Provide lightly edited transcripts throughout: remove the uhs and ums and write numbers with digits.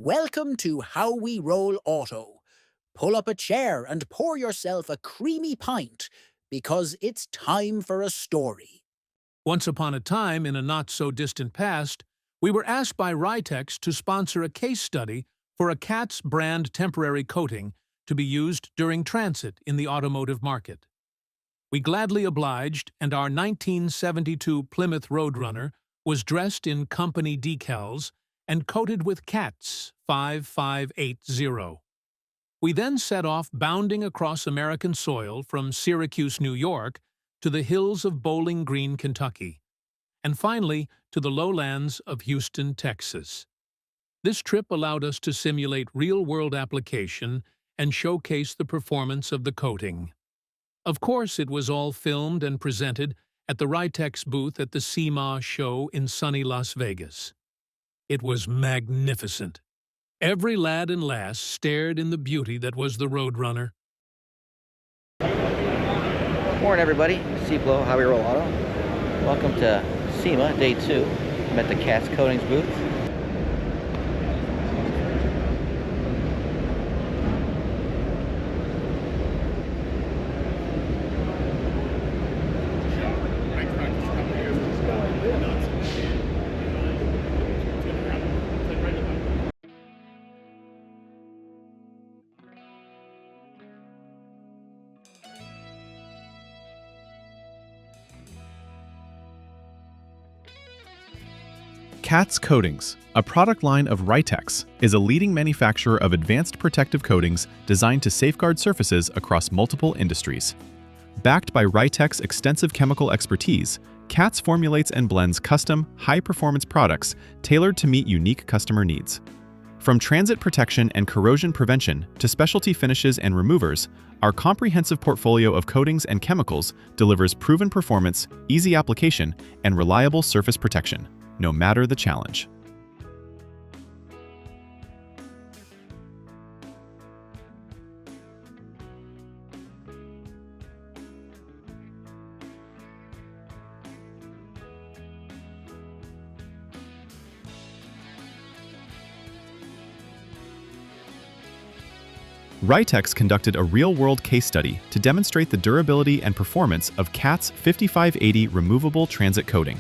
Welcome to How We Roll Auto. Pull up a chair and pour yourself a creamy pint, because it's time for a story. Once upon a time, in a not-so-distant past, we were asked by Riteks to sponsor a case study for a KATS brand temporary coating to be used during transit in the automotive market. We gladly obliged, and our 1972 Plymouth Roadrunner was dressed in company decals and coated with KATS 5580. We then set off bounding across American soil from Syracuse, New York, to the hills of Bowling Green, Kentucky, and finally to the lowlands of Houston, Texas. This trip allowed us to simulate real-world application and showcase the performance of the coating. Of course, it was all filmed and presented at the Riteks booth at the SEMA show in sunny Las Vegas. It was magnificent. Every lad and lass stared in the beauty that was the Roadrunner. Morning, everybody. Steve Blow, How We Roll Auto. Welcome to SEMA, Day 2. I'm at the KATS Coatings booth. KATS Coatings, a product line of Riteks, is a leading manufacturer of advanced protective coatings designed to safeguard surfaces across multiple industries. Backed by Riteks' extensive chemical expertise, KATS formulates and blends custom, high-performance products tailored to meet unique customer needs. From transit protection and corrosion prevention to specialty finishes and removers, our comprehensive portfolio of coatings and chemicals delivers proven performance, easy application, and reliable surface protection, no matter the challenge. Riteks conducted a real-world case study to demonstrate the durability and performance of KATS 5580 removable transit coating.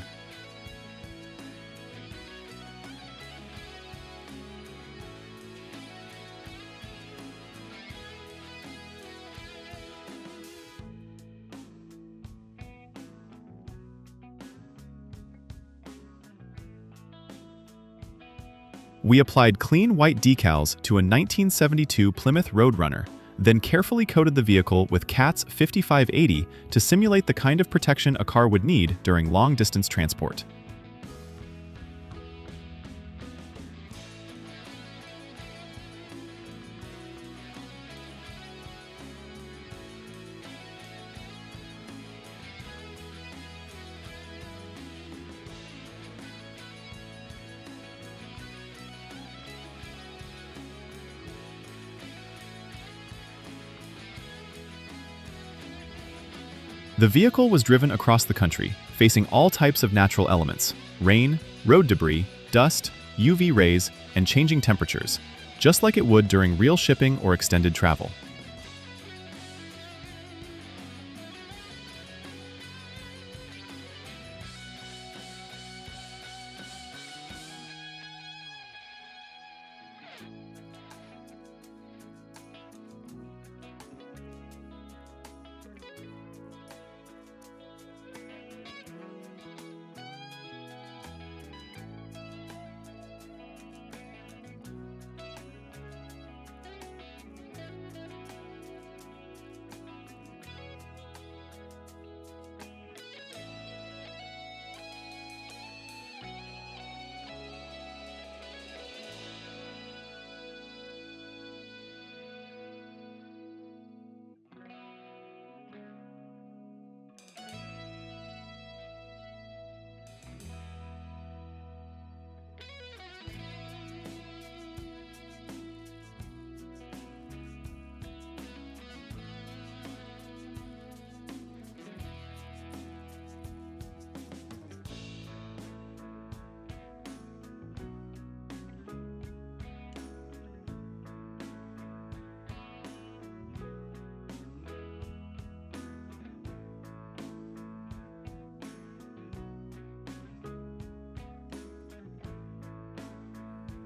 We applied clean white decals to a 1972 Plymouth Roadrunner, then carefully coated the vehicle with KATS 5580 to simulate the kind of protection a car would need during long-distance transport. The vehicle was driven across the country, facing all types of natural elements: rain, road debris, dust, UV rays, and changing temperatures, just like it would during real shipping or extended travel.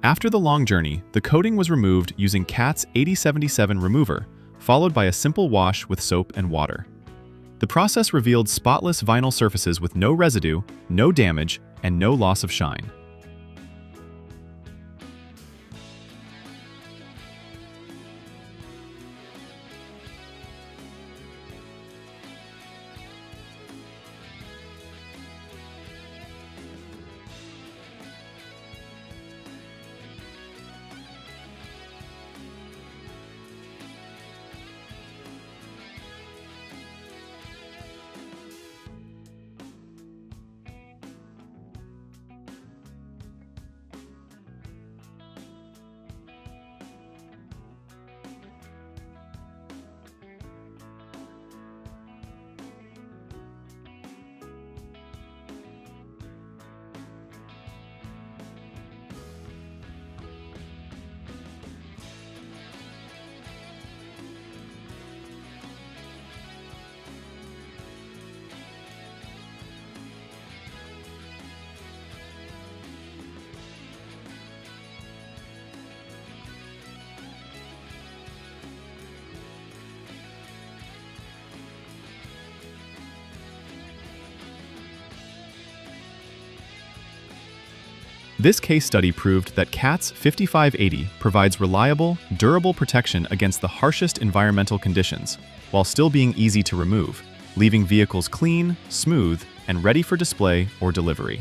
After the long journey, the coating was removed using KATS 8077 remover, followed by a simple wash with soap and water. The process revealed spotless vinyl surfaces with no residue, no damage, and no loss of shine. This case study proved that KATS 5580 provides reliable, durable protection against the harshest environmental conditions, while still being easy to remove, leaving vehicles clean, smooth, and ready for display or delivery.